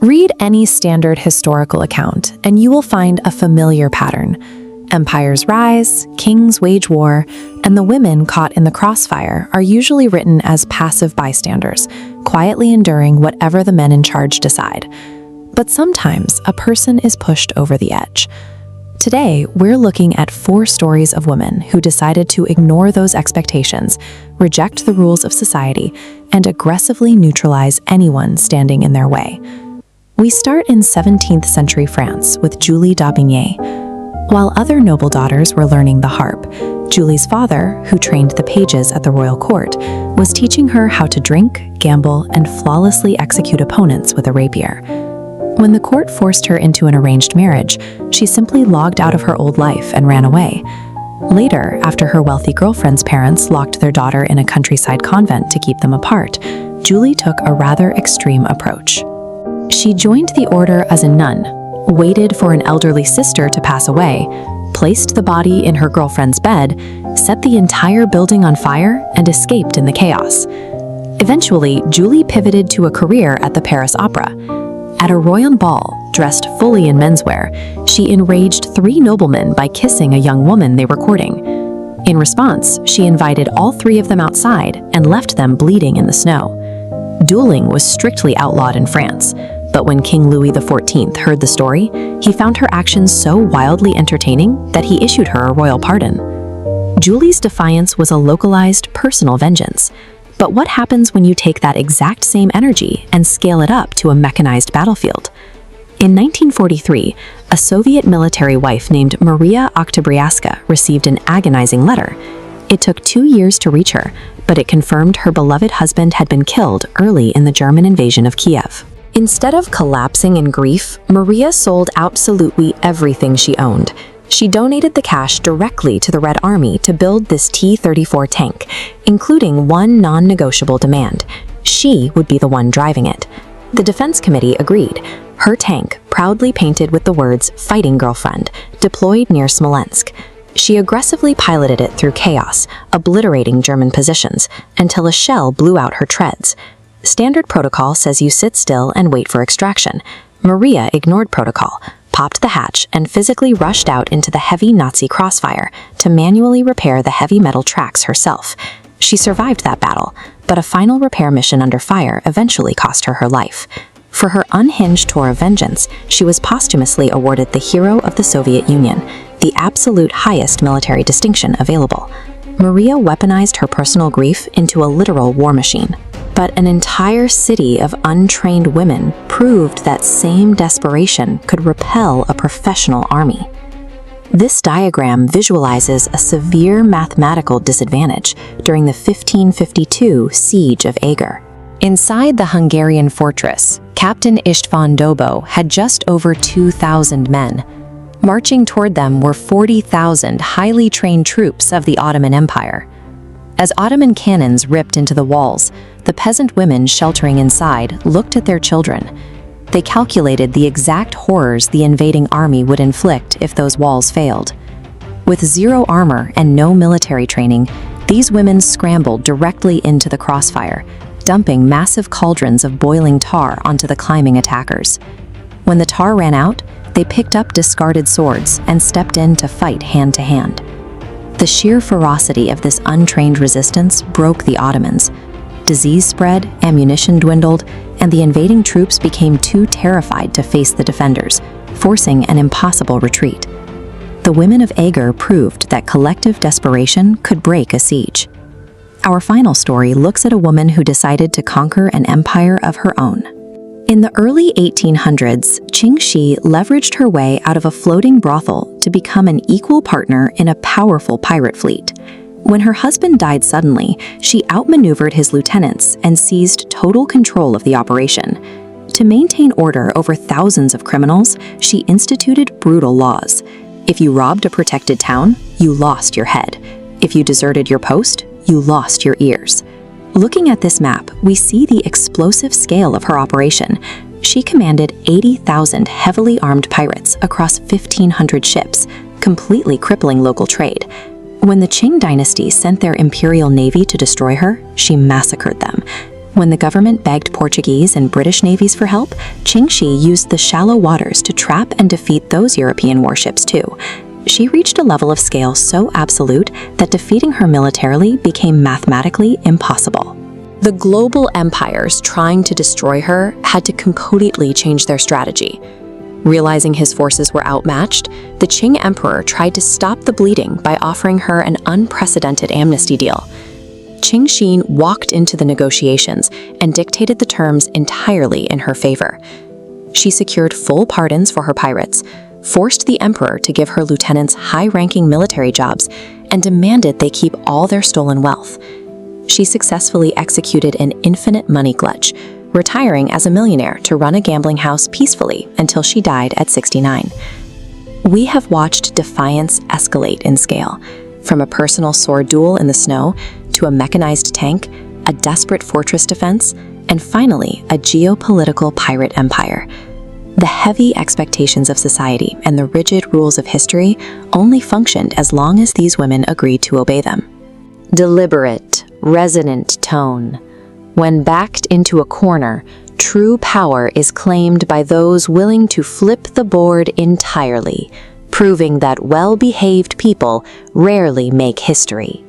Read any standard historical account, and you will find a familiar pattern. Empires rise, kings wage war, and the women caught in the crossfire are usually written as passive bystanders, quietly enduring whatever the men in charge decide. But sometimes a person is pushed over the edge. Today, we're looking at 4 stories of women who decided to ignore those expectations, reject the rules of society, and aggressively neutralize anyone standing in their way. We start in 17th century France with Julie d'Aubigné. While other noble daughters were learning the harp, Julie's father, who trained the pages at the royal court, was teaching her how to drink, gamble, and flawlessly execute opponents with a rapier. When the court forced her into an arranged marriage, she simply logged out of her old life and ran away. Later, after her wealthy girlfriend's parents locked their daughter in a countryside convent to keep them apart, Julie took a rather extreme approach. She joined the order as a nun, waited for an elderly sister to pass away, placed the body in her girlfriend's bed, set the entire building on fire, and escaped in the chaos. Eventually, Julie pivoted to a career at the Paris Opera. At a royal ball, dressed fully in menswear, she enraged 3 noblemen by kissing a young woman they were courting. In response, she invited all 3 of them outside and left them bleeding in the snow. Dueling was strictly outlawed in France, but when King Louis XIV heard the story, he found her actions so wildly entertaining that he issued her a royal pardon. Julie's defiance was a localized, personal vengeance. But what happens when you take that exact same energy and scale it up to a mechanized battlefield? In 1943, a Soviet military wife named Maria Oktyabrskaya received an agonizing letter. It took 2 years to reach her, but it confirmed her beloved husband had been killed early in the German invasion of Kiev. Instead of collapsing in grief, Maria sold absolutely everything she owned. She donated the cash directly to the Red Army to build this T-34 tank, including one non-negotiable demand. She would be the one driving it. The Defense Committee agreed. Her tank, proudly painted with the words "Fighting Girlfriend," deployed near Smolensk. She aggressively piloted it through chaos, obliterating German positions, until a shell blew out her treads. Standard protocol says you sit still and wait for extraction. Maria ignored protocol, popped the hatch, and physically rushed out into the heavy Nazi crossfire to manually repair the heavy metal tracks herself. She survived that battle, but a final repair mission under fire eventually cost her her life. For her unhinged tour of vengeance, she was posthumously awarded the Hero of the Soviet Union, the absolute highest military distinction available. Maria weaponized her personal grief into a literal war machine. But an entire city of untrained women proved that same desperation could repel a professional army. This diagram visualizes a severe mathematical disadvantage during the 1552 siege of Eger. Inside the Hungarian fortress, Captain István Dobó had just over 2,000 men. Marching toward them were 40,000 highly trained troops of the Ottoman Empire. As Ottoman cannons ripped into the walls, the peasant women sheltering inside looked at their children. They calculated the exact horrors the invading army would inflict if those walls failed. With zero armor and no military training, these women scrambled directly into the crossfire, dumping massive cauldrons of boiling tar onto the climbing attackers. When the tar ran out, they picked up discarded swords and stepped in to fight hand to hand. The sheer ferocity of this untrained resistance broke the Ottomans. Disease spread, ammunition dwindled, and the invading troops became too terrified to face the defenders, forcing an impossible retreat. The women of Eger proved that collective desperation could break a siege. Our final story looks at a woman who decided to conquer an empire of her own. In the early 1800s, Ching Shih leveraged her way out of a floating brothel to become an equal partner in a powerful pirate fleet. When her husband died suddenly, she outmaneuvered his lieutenants and seized total control of the operation. To maintain order over thousands of criminals, she instituted brutal laws. If you robbed a protected town, you lost your head. If you deserted your post, you lost your ears. Looking at this map, we see the explosive scale of her operation. She commanded 80,000 heavily armed pirates across 1,500 ships, completely crippling local trade. When the Qing dynasty sent their imperial navy to destroy her, she massacred them. When the government begged Portuguese and British navies for help, Ching Shih used the shallow waters to trap and defeat those European warships too. She reached a level of scale so absolute that defeating her militarily became mathematically impossible. The global empires trying to destroy her had to completely change their strategy. Realizing his forces were outmatched, the Qing emperor tried to stop the bleeding by offering her an unprecedented amnesty deal. Ching Shih walked into the negotiations and dictated the terms entirely in her favor. She secured full pardons for her pirates, forced the emperor to give her lieutenants high-ranking military jobs, and demanded they keep all their stolen wealth. She successfully executed an infinite money glut, retiring as a millionaire to run a gambling house peacefully until she died at 69. We have watched defiance escalate in scale, from a personal sword duel in the snow to a mechanized tank, a desperate fortress defense, and finally, a geopolitical pirate empire. The heavy expectations of society and the rigid rules of history only functioned as long as these women agreed to obey them. Deliberate, resonant tone. When backed into a corner, true power is claimed by those willing to flip the board entirely, proving that well-behaved people rarely make history.